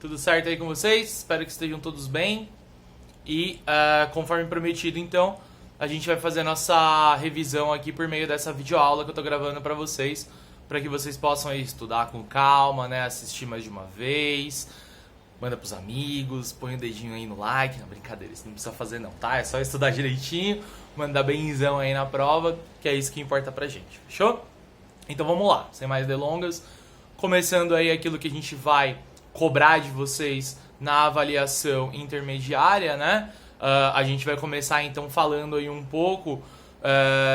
Tudo certo aí com vocês? Espero que estejam todos bem. E conforme prometido, então, a gente vai fazer a nossa revisão aqui por meio dessa videoaula que eu tô gravando para que vocês possam aí estudar com calma, né? Assistir mais de uma vez, manda pros amigos, põe o dedinho aí no like. Não, brincadeira, isso não precisa fazer não, tá? É só estudar direitinho, mandar benzão aí na prova, que é isso que importa pra gente, fechou? Então vamos lá, sem mais delongas, começando aí aquilo que a gente vai cobrar de vocês na avaliação intermediária, né? A gente vai começar então falando aí um pouco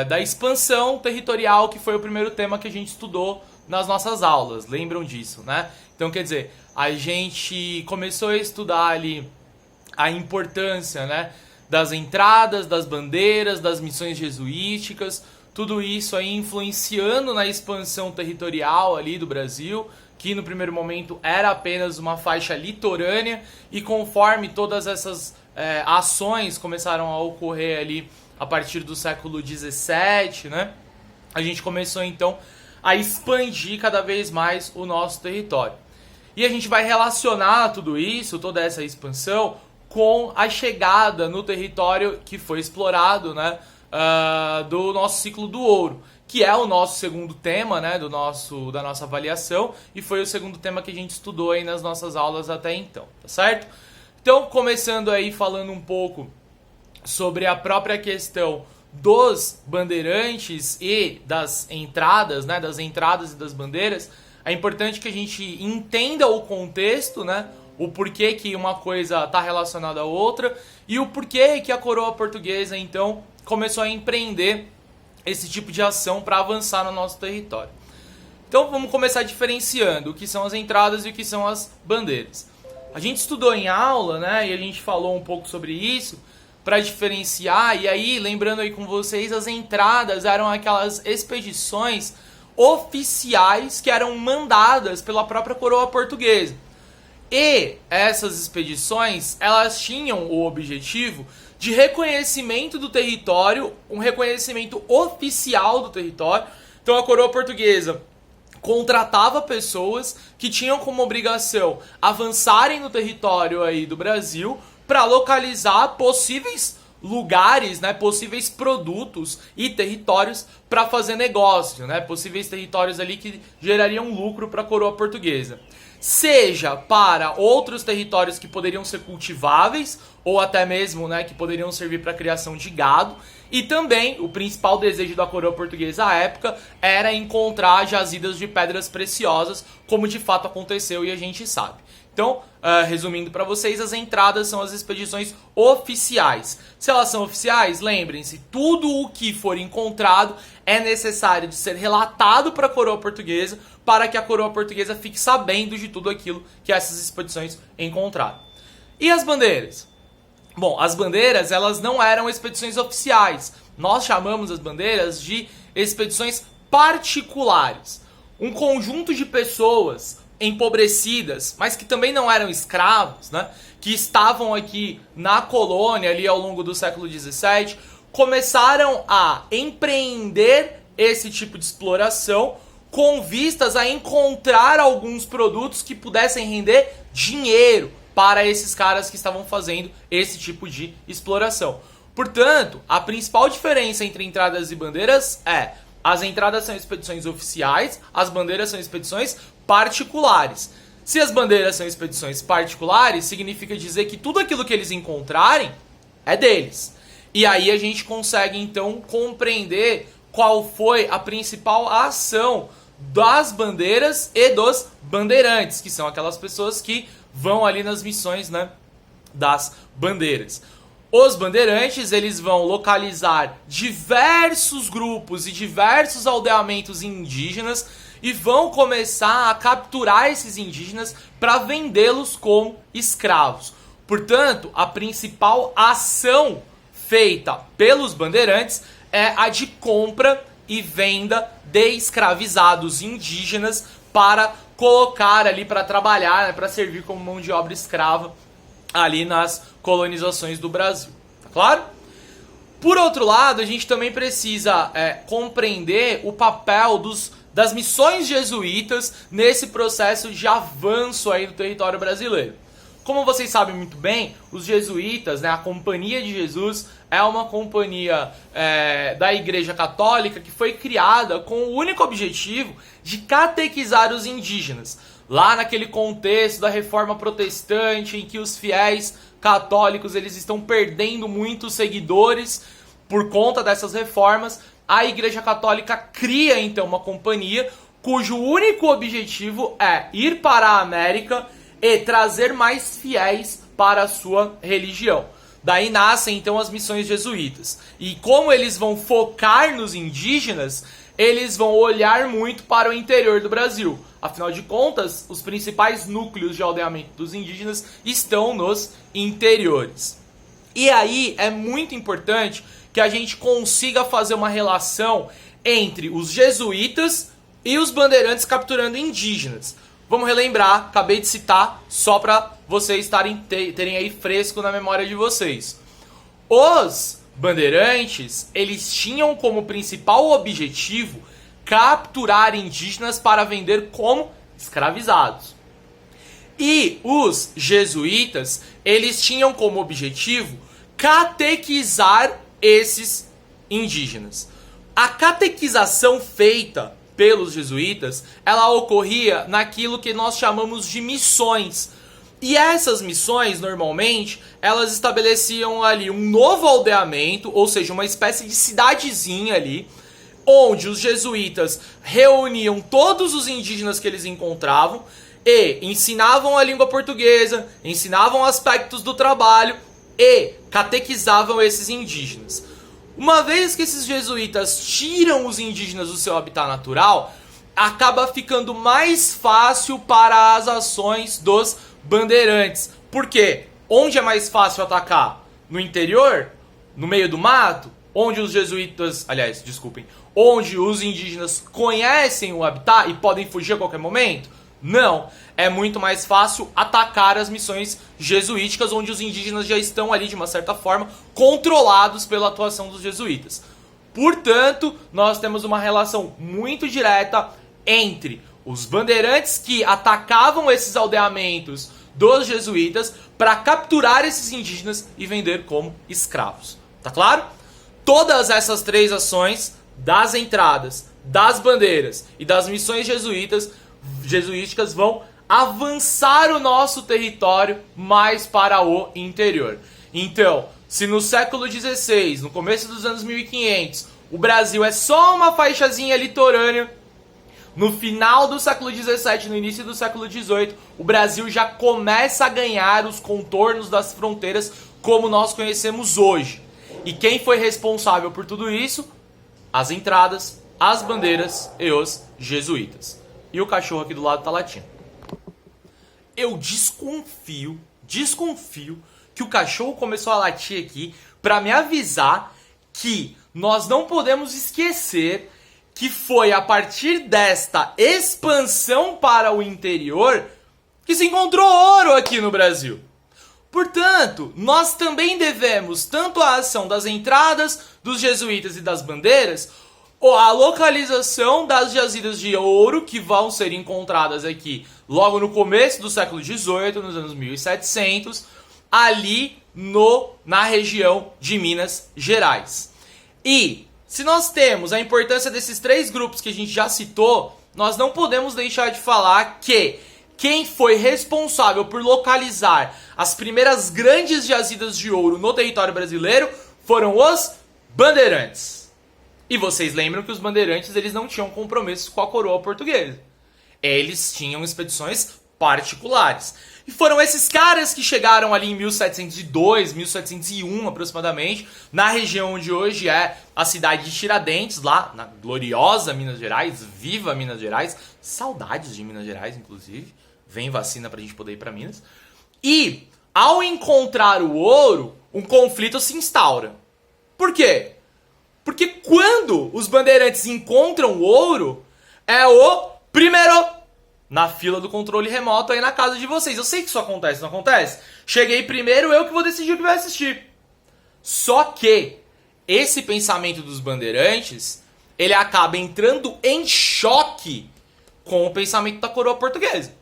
da expansão territorial, que foi o primeiro tema que a gente estudou nas nossas aulas, lembram disso, né? Então quer dizer, a gente começou a estudar ali a importância, né, das entradas, das bandeiras, das missões jesuíticas, tudo isso aí influenciando na expansão territorial ali do Brasil, que no primeiro momento era apenas uma faixa litorânea, e conforme todas essas ações começaram a ocorrer ali a partir do século XVII, né, a gente começou então a expandir cada vez mais o nosso território. E a gente vai relacionar tudo isso, toda essa expansão, com a chegada no território que foi explorado, né, do nosso ciclo do ouro, que é o nosso segundo tema, né, da nossa avaliação, e foi o segundo tema que a gente estudou aí nas nossas aulas até então, tá certo? Então, começando aí falando um pouco sobre a própria questão dos bandeirantes e das entradas, né, das entradas e das bandeiras, é importante que a gente entenda o contexto, né, o porquê que uma coisa está relacionada à outra e o porquê que a coroa portuguesa, então, começou a empreender esse tipo de ação para avançar no nosso território. Então vamos começar diferenciando o que são as entradas e o que são as bandeiras. A gente estudou em aula, né, e a gente falou um pouco sobre isso para diferenciar, e aí lembrando aí com vocês, as entradas eram aquelas expedições oficiais que eram mandadas pela própria coroa portuguesa. E essas expedições, elas tinham o objetivo de reconhecimento do território, um reconhecimento oficial do território. Então a coroa portuguesa contratava pessoas que tinham como obrigação avançarem no território aí do Brasil para localizar possíveis lugares, né, possíveis produtos e territórios para fazer negócio, né, possíveis territórios ali que gerariam lucro para a coroa portuguesa. Seja para outros territórios que poderiam ser cultiváveis ou até mesmo, né, que poderiam servir para a criação de gado. E também o principal desejo da coroa portuguesa à época era encontrar jazidas de pedras preciosas, como de fato aconteceu e a gente sabe. Então, resumindo para vocês, as entradas são as expedições oficiais. Se elas são oficiais, lembrem-se, tudo o que for encontrado é necessário de ser relatado para a coroa portuguesa, para que a coroa portuguesa fique sabendo de tudo aquilo que essas expedições encontraram. E as bandeiras? Bom, as bandeiras, elas não eram expedições oficiais. Nós chamamos as bandeiras de expedições particulares. Um conjunto de pessoas empobrecidas, mas que também não eram escravos, né, que estavam aqui na colônia ali ao longo do século XVII, começaram a empreender esse tipo de exploração com vistas a encontrar alguns produtos que pudessem render dinheiro para esses caras que estavam fazendo esse tipo de exploração. Portanto, a principal diferença entre entradas e bandeiras é: as entradas são expedições oficiais, as bandeiras são expedições particulares. Se as bandeiras são expedições particulares, significa dizer que tudo aquilo que eles encontrarem é deles. E aí a gente consegue então compreender qual foi a principal ação das bandeiras e dos bandeirantes, que são aquelas pessoas que vão ali nas missões, né, das bandeiras. Os bandeirantes, eles vão localizar diversos grupos e diversos aldeamentos indígenas e vão começar a capturar esses indígenas para vendê-los como escravos. Portanto, a principal ação feita pelos bandeirantes é a de compra e venda de escravizados indígenas para colocar ali para trabalhar, né, para servir como mão de obra escrava ali nas colonizações do Brasil, tá claro? Por outro lado, a gente também precisa compreender o papel dos das missões jesuítas nesse processo de avanço aí do território brasileiro. Como vocês sabem muito bem, os jesuítas, né, a Companhia de Jesus, é uma companhia da Igreja Católica que foi criada com o único objetivo de catequizar os indígenas. Lá naquele contexto da Reforma Protestante, em que os fiéis católicos eles estão perdendo muitos seguidores por conta dessas reformas, a Igreja Católica cria então uma companhia cujo único objetivo é ir para a América e trazer mais fiéis para a sua religião. Daí nascem então as missões jesuítas. E como eles vão focar nos indígenas, eles vão olhar muito para o interior do Brasil. Afinal de contas, os principais núcleos de aldeamento dos indígenas estão nos interiores. E aí é muito importante que a gente consiga fazer uma relação entre os jesuítas e os bandeirantes capturando indígenas. Vamos relembrar, acabei de citar, só para vocês terem aí fresco na memória de vocês. Os bandeirantes, eles tinham como principal objetivo capturar indígenas para vender como escravizados. E os jesuítas, eles tinham como objetivo catequizar esses indígenas. A catequização feita pelos jesuítas, ela ocorria naquilo que nós chamamos de missões. E essas missões, normalmente, elas estabeleciam ali um novo aldeamento, ou seja, uma espécie de cidadezinha ali, onde os jesuítas reuniam todos os indígenas que eles encontravam e ensinavam a língua portuguesa, ensinavam aspectos do trabalho e catequizavam esses indígenas. Uma vez que esses jesuítas tiram os indígenas do seu habitat natural, acaba ficando mais fácil para as ações dos bandeirantes. Por quê? Onde é mais fácil atacar? No interior? No meio do mato? Onde os jesuítas... Aliás, desculpem. Onde os indígenas conhecem o habitat e podem fugir a qualquer momento? Não. É muito mais fácil atacar as missões jesuíticas, onde os indígenas já estão ali, de uma certa forma, controlados pela atuação dos jesuítas. Portanto, nós temos uma relação muito direta entre os bandeirantes que atacavam esses aldeamentos dos jesuítas para capturar esses indígenas e vender como escravos. Tá claro? Todas essas três ações, das entradas, das bandeiras e das missões jesuíticas vão avançar o nosso território mais para o interior. Então, se no século XVI, no começo dos anos 1500, o Brasil é só uma faixazinha litorânea, no final do século XVII, no início do século XVIII, o Brasil já começa a ganhar os contornos das fronteiras como nós conhecemos hoje. E quem foi responsável por tudo isso? As entradas, as bandeiras e os jesuítas. E o cachorro aqui do lado tá latindo. Eu desconfio que o cachorro começou a latir aqui para me avisar que nós não podemos esquecer que foi a partir desta expansão para o interior que se encontrou ouro aqui no Brasil. Portanto, nós também devemos tanto a ação das entradas, dos jesuítas e das bandeiras, a localização das jazidas de ouro que vão ser encontradas aqui logo no começo do século XVIII, nos anos 1700, ali na região de Minas Gerais. E se nós temos a importância desses três grupos que a gente já citou, nós não podemos deixar de falar que quem foi responsável por localizar as primeiras grandes jazidas de ouro no território brasileiro foram os bandeirantes. E vocês lembram que os bandeirantes eles não tinham compromissos com a coroa portuguesa. Eles tinham expedições particulares. E foram esses caras que chegaram ali em 1702, 1701 aproximadamente, na região onde hoje é a cidade de Tiradentes, lá na gloriosa Minas Gerais, viva Minas Gerais, saudades de Minas Gerais inclusive, vem vacina pra gente poder ir pra Minas. E ao encontrar o ouro, um conflito se instaura. Por quê? Porque quando os bandeirantes encontram o ouro, é o primeiro na fila do controle remoto aí na casa de vocês. Eu sei que isso acontece, não acontece? Cheguei primeiro, eu que vou decidir o que vai assistir. Só que esse pensamento dos bandeirantes ele acaba entrando em choque com o pensamento da coroa portuguesa.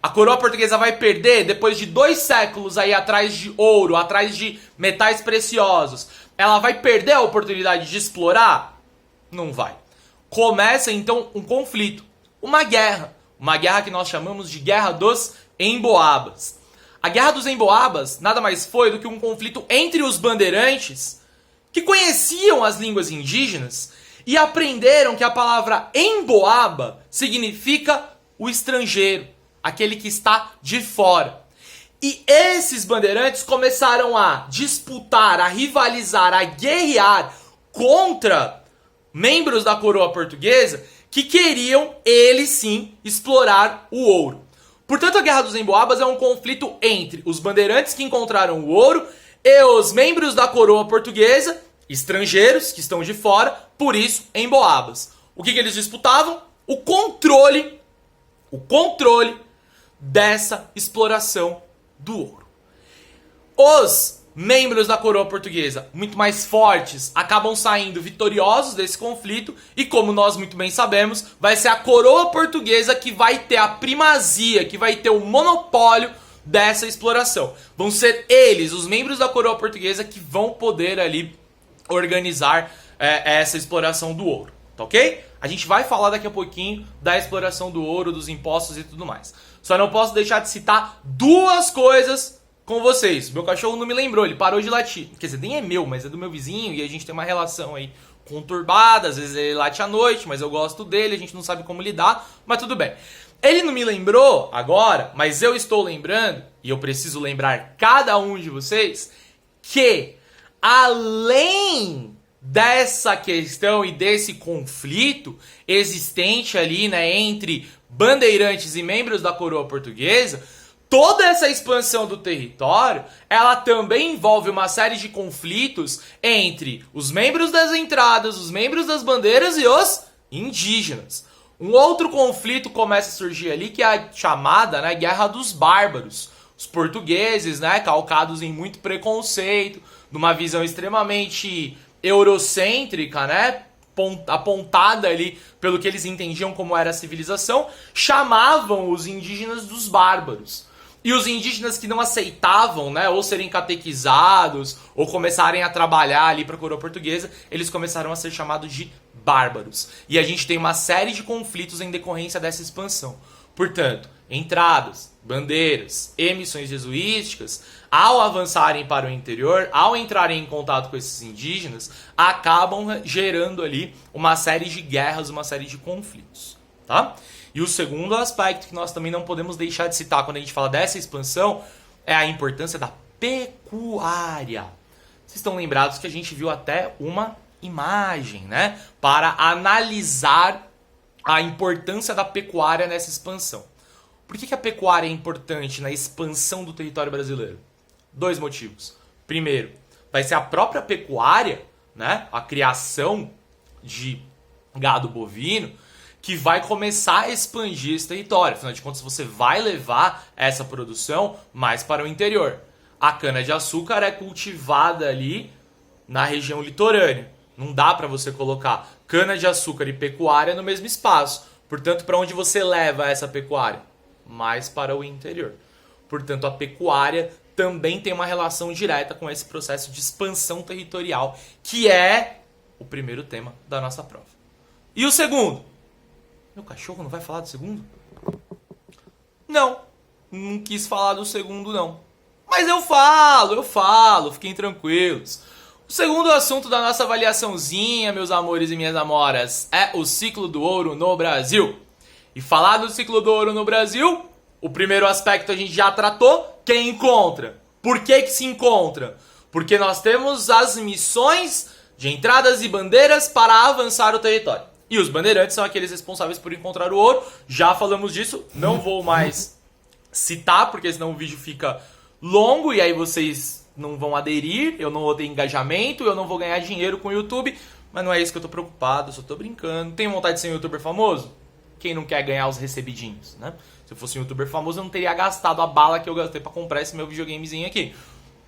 A coroa portuguesa vai perder depois de 2 séculos aí atrás de ouro, atrás de metais preciosos. Ela vai perder a oportunidade de explorar? Não vai. Começa então um conflito, uma guerra que nós chamamos de Guerra dos Emboabas. A Guerra dos Emboabas nada mais foi do que um conflito entre os bandeirantes que conheciam as línguas indígenas e aprenderam que a palavra emboaba significa o estrangeiro, aquele que está de fora. E esses bandeirantes começaram a disputar, a rivalizar, a guerrear contra membros da coroa portuguesa que queriam, eles sim, explorar o ouro. Portanto, a Guerra dos Emboabas é um conflito entre os bandeirantes que encontraram o ouro e os membros da coroa portuguesa, estrangeiros que estão de fora, por isso, emboabas. O que eles disputavam? O controle dessa exploração do ouro. Os membros da coroa portuguesa, muito mais fortes, acabam saindo vitoriosos desse conflito e, como nós muito bem sabemos, vai ser a coroa portuguesa que vai ter a primazia, que vai ter o monopólio dessa exploração. Vão ser eles, os membros da coroa portuguesa, que vão poder ali organizar essa exploração do ouro, tá ok? A gente vai falar daqui a pouquinho da exploração do ouro, dos impostos e tudo mais. Só não posso deixar de citar 2 coisas com vocês. Meu cachorro não me lembrou, ele parou de latir. Quer dizer, nem é meu, mas é do meu vizinho e a gente tem uma relação aí conturbada. Às vezes ele late à noite, mas eu gosto dele, a gente não sabe como lidar, mas tudo bem. Ele não me lembrou agora, mas eu estou lembrando, e eu preciso lembrar cada um de vocês, que além dessa questão e desse conflito existente ali, né, entre bandeirantes e membros da coroa portuguesa, toda essa expansão do território, ela também envolve uma série de conflitos entre os membros das entradas, os membros das bandeiras e os indígenas. Um outro conflito começa a surgir ali, que é a chamada, né, Guerra dos Bárbaros. Os portugueses, né, calcados em muito preconceito, numa visão extremamente eurocêntrica, né, apontada ali pelo que eles entendiam como era a civilização, chamavam os indígenas dos bárbaros. E os indígenas que não aceitavam, né, ou serem catequizados, ou começarem a trabalhar ali para a coroa portuguesa, eles começaram a ser chamados de bárbaros. E a gente tem uma série de conflitos em decorrência dessa expansão. Portanto, entradas, bandeiras e missões jesuísticas, ao avançarem para o interior, ao entrarem em contato com esses indígenas, acabam gerando ali uma série de guerras, uma série de conflitos, tá? E o segundo aspecto que nós também não podemos deixar de citar quando a gente fala dessa expansão é a importância da pecuária. Vocês estão lembrados que a gente viu até uma imagem, né, para analisar a importância da pecuária nessa expansão. Por que a pecuária é importante na expansão do território brasileiro? 2 motivos. Primeiro, vai ser a própria pecuária, né, a criação de gado bovino, que vai começar a expandir esse território. Afinal de contas, você vai levar essa produção mais para o interior. A cana-de-açúcar é cultivada ali na região litorânea. Não dá para você colocar cana-de-açúcar e pecuária no mesmo espaço. Portanto, para onde você leva essa pecuária? Mais para o interior. Portanto, a pecuária também tem uma relação direta com esse processo de expansão territorial, que é o primeiro tema da nossa prova. E o segundo? Meu cachorro não vai falar do segundo? Não quis falar do segundo, não. Mas eu falo, fiquem tranquilos. O segundo assunto da nossa avaliaçãozinha, meus amores e minhas amoras, é o ciclo do ouro no Brasil. E falar do ciclo do ouro no Brasil, o primeiro aspecto a gente já tratou, quem encontra. Por que se encontra? Porque nós temos as missões de entradas e bandeiras para avançar o território. E os bandeirantes são aqueles responsáveis por encontrar o ouro. Já falamos disso, não vou mais citar, porque senão o vídeo fica longo e aí vocês não vão aderir, eu não vou ter engajamento, eu não vou ganhar dinheiro com o YouTube. Mas não é isso que eu tô preocupado, eu só tô brincando. Tem vontade de ser um youtuber famoso? Quem não quer ganhar os recebidinhos, né? Se eu fosse um youtuber famoso, eu não teria gastado a bala que eu gastei pra comprar esse meu videogamezinho aqui.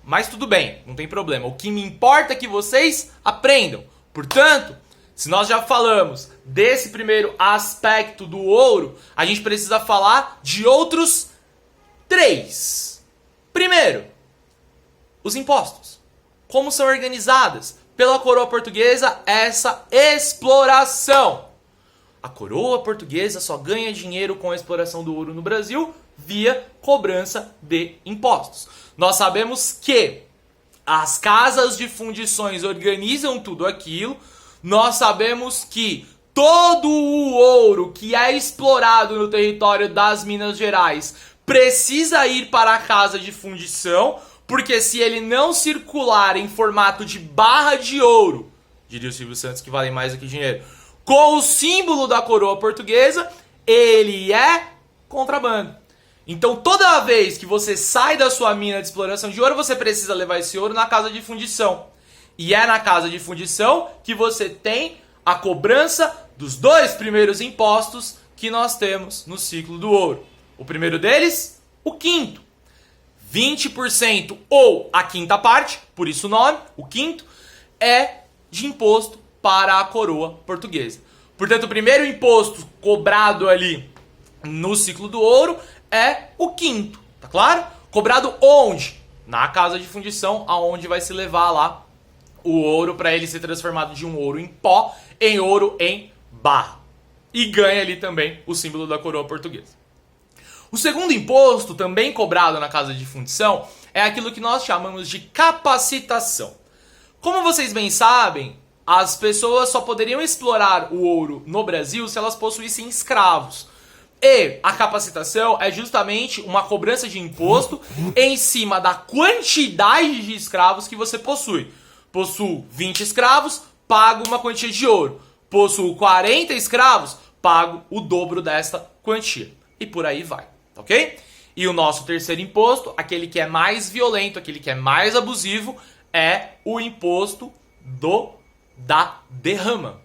Mas tudo bem, não tem problema. O que me importa é que vocês aprendam. Portanto, Se nós já falamos desse primeiro aspecto do ouro, a gente precisa falar de outros 3. Primeiro, os impostos. Como são organizadas pela coroa portuguesa essa exploração? A coroa portuguesa só ganha dinheiro com a exploração do ouro no Brasil via cobrança de impostos. Nós sabemos que as casas de fundições organizam tudo aquilo. Nós sabemos que todo o ouro que é explorado no território das Minas Gerais precisa ir para a casa de fundição, porque se ele não circular em formato de barra de ouro, diria o Silvio Santos que vale mais do que dinheiro, com o símbolo da coroa portuguesa, ele é contrabando. Então toda vez que você sai da sua mina de exploração de ouro, você precisa levar esse ouro na casa de fundição. E é na casa de fundição que você tem a cobrança dos 2 primeiros impostos que nós temos no ciclo do ouro. O primeiro deles, o quinto. 20% ou a quinta parte, por isso o nome, o quinto, é de imposto para a coroa portuguesa. Portanto, o primeiro imposto cobrado ali no ciclo do ouro é o quinto, tá claro? Cobrado onde? Na casa de fundição, aonde vai se levar lá o ouro para ele ser transformado de um ouro em pó em ouro em barra. E ganha ali também o símbolo da coroa portuguesa. O segundo imposto, também cobrado na casa de fundição, é aquilo que nós chamamos de capacitação. Como vocês bem sabem, as pessoas só poderiam explorar o ouro no Brasil se elas possuíssem escravos. E a capacitação é justamente uma cobrança de imposto em cima da quantidade de escravos que você possui. Possuo 20 escravos, pago uma quantia de ouro. Possuo 40 escravos, pago o dobro desta quantia. E por aí vai, ok? E o nosso terceiro imposto, aquele que é mais violento, aquele que é mais abusivo, é o imposto da derrama.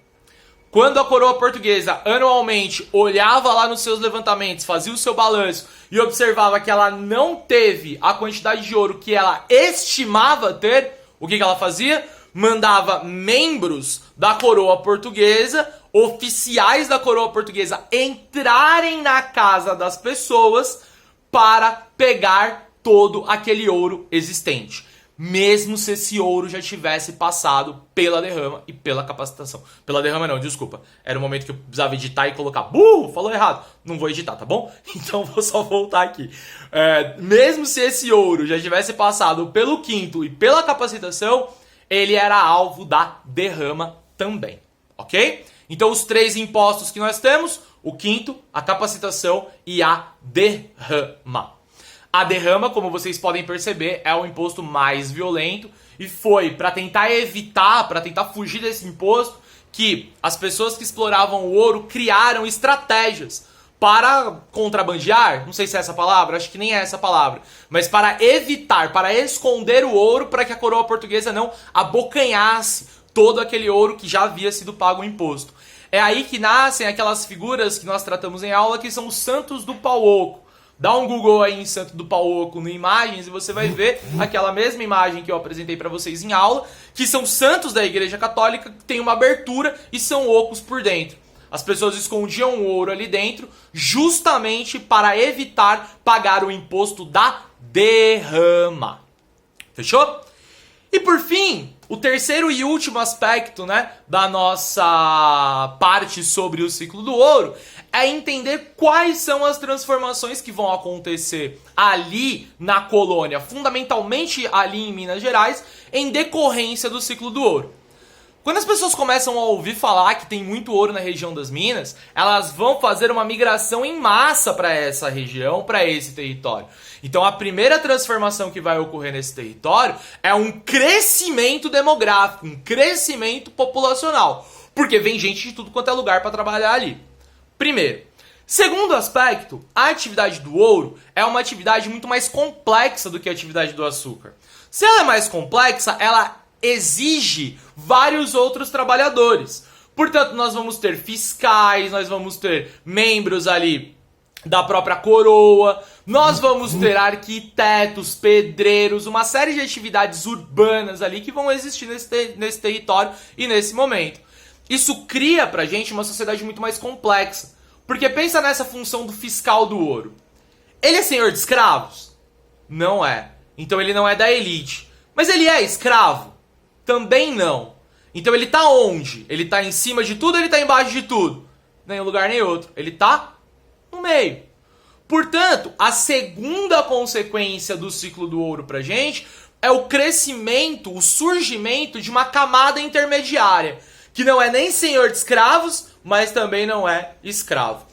Quando a coroa portuguesa anualmente olhava lá nos seus levantamentos, fazia o seu balanço e observava que ela não teve a quantidade de ouro que ela estimava ter, o que ela fazia? Mandava membros da coroa portuguesa, oficiais da coroa portuguesa, entrarem na casa das pessoas para pegar todo aquele ouro existente. Mesmo se esse ouro já tivesse passado pela derrama e pela capacitação. Pela derrama não, desculpa. Era o momento que eu precisava editar e colocar burro, falou errado. Não vou editar, tá bom? Então vou só voltar aqui. Mesmo se esse ouro já tivesse passado pelo quinto e pela capacitação, ele era alvo da derrama também, ok? Então os 3 impostos que nós temos, o quinto, a capacitação e a derrama. A derrama, como vocês podem perceber, é o imposto mais violento e foi para tentar evitar, para tentar fugir desse imposto, que as pessoas que exploravam o ouro criaram estratégias para contrabandear, não sei se é essa palavra, acho que nem é essa palavra, mas para evitar, para esconder o ouro para que a coroa portuguesa não abocanhasse todo aquele ouro que já havia sido pago o imposto. É aí que nascem aquelas figuras que nós tratamos em aula, que são os santos do pau oco. Dá um Google aí em Santo do Pau Oco no Imagens e você vai ver aquela mesma imagem que eu apresentei para vocês em aula, que são santos da Igreja Católica que tem uma abertura e são ocos por dentro. As pessoas escondiam o ouro ali dentro justamente para evitar pagar o imposto da derrama. Fechou? E por fim, o terceiro e último aspecto, né, da nossa parte sobre o ciclo do ouro é entender quais são as transformações que vão acontecer ali na colônia, fundamentalmente ali em Minas Gerais, em decorrência do ciclo do ouro. Quando as pessoas começam a ouvir falar que tem muito ouro na região das Minas, elas vão fazer uma migração em massa para essa região, para esse território. Então a primeira transformação que vai ocorrer nesse território é um crescimento demográfico, um crescimento populacional, porque vem gente de tudo quanto é lugar para trabalhar ali. Primeiro. Segundo aspecto, a atividade do ouro é uma atividade muito mais complexa do que a atividade do açúcar. Se ela é mais complexa, ela exige vários outros trabalhadores. Portanto, nós vamos ter fiscais, nós vamos ter membros ali da própria coroa, nós vamos ter arquitetos, pedreiros, uma série de atividades urbanas ali que vão existir nesse território e nesse momento. Isso cria pra gente uma sociedade muito mais complexa. Porque pensa nessa função do fiscal do ouro. Ele é senhor de escravos? Não é. Então ele não é da elite. Mas ele é escravo? Também não. Então ele tá onde? Ele tá em cima de tudo ou ele tá embaixo de tudo? Nem um lugar nem outro. Ele tá no meio. Portanto, a segunda consequência do ciclo do ouro pra gente é o crescimento, o surgimento de uma camada intermediária, que não é nem senhor de escravos, mas também não é escravo.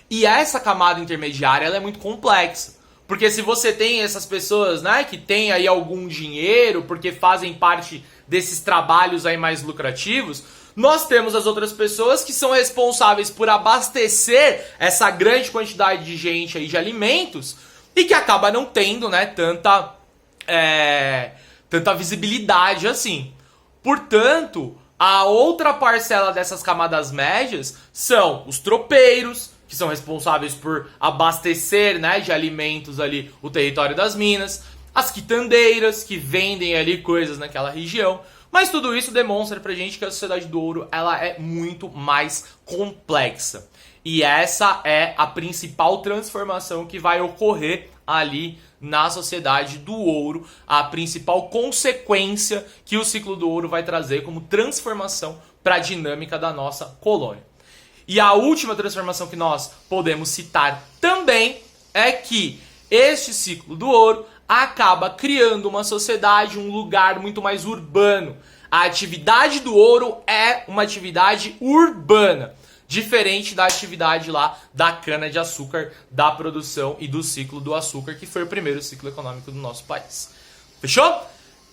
E essa camada intermediária ela é muito complexa. Porque se você tem essas pessoas, né, que têm aí algum dinheiro, porque fazem parte desses trabalhos aí mais lucrativos, nós temos as outras pessoas que são responsáveis por abastecer essa grande quantidade de gente aí de alimentos e que acaba não tendo, né, tanta visibilidade assim. Portanto, a outra parcela dessas camadas médias são os tropeiros, que são responsáveis por abastecer, né, de alimentos ali o território das minas, as quitandeiras, que vendem ali coisas naquela região. Mas tudo isso demonstra pra gente que a sociedade do ouro ela é muito mais complexa. E essa é a principal transformação que vai ocorrer ali na sociedade do ouro, a principal consequência que o ciclo do ouro vai trazer como transformação para a dinâmica da nossa colônia. E a última transformação que nós podemos citar também é que este ciclo do ouro acaba criando uma sociedade, um lugar muito mais urbano. A atividade do ouro é uma atividade urbana, diferente da atividade lá da cana-de-açúcar, da produção e do ciclo do açúcar, que foi o primeiro ciclo econômico do nosso país. Fechou?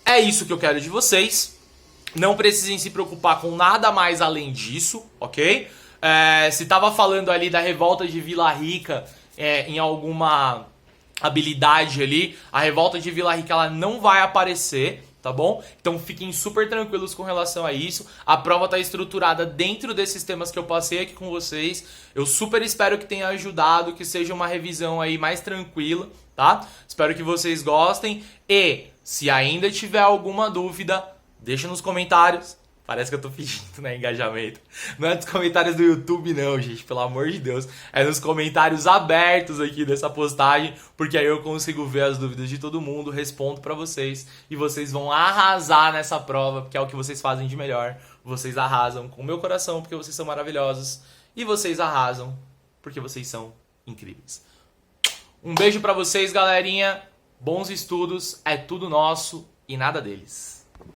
É isso que eu quero de vocês. Não precisem se preocupar com nada mais além disso, ok? Se tava falando ali da revolta de Vila Rica em alguma habilidade ali, a revolta de Vila Rica ela não vai aparecer, tá bom? Então fiquem super tranquilos com relação a isso. A prova tá estruturada dentro desses temas que eu passei aqui com vocês. Eu super espero que tenha ajudado, que seja uma revisão aí mais tranquila, tá? Espero que vocês gostem e se ainda tiver alguma dúvida, deixa nos comentários. Parece que eu tô fingindo, né, engajamento. Não é nos comentários do YouTube não, gente, pelo amor de Deus. É nos comentários abertos aqui dessa postagem, porque aí eu consigo ver as dúvidas de todo mundo, respondo pra vocês e vocês vão arrasar nessa prova, porque é o que vocês fazem de melhor. Vocês arrasam com o meu coração, porque vocês são maravilhosos. E vocês arrasam, porque vocês são incríveis. Um beijo pra vocês, galerinha. Bons estudos, é tudo nosso e nada deles.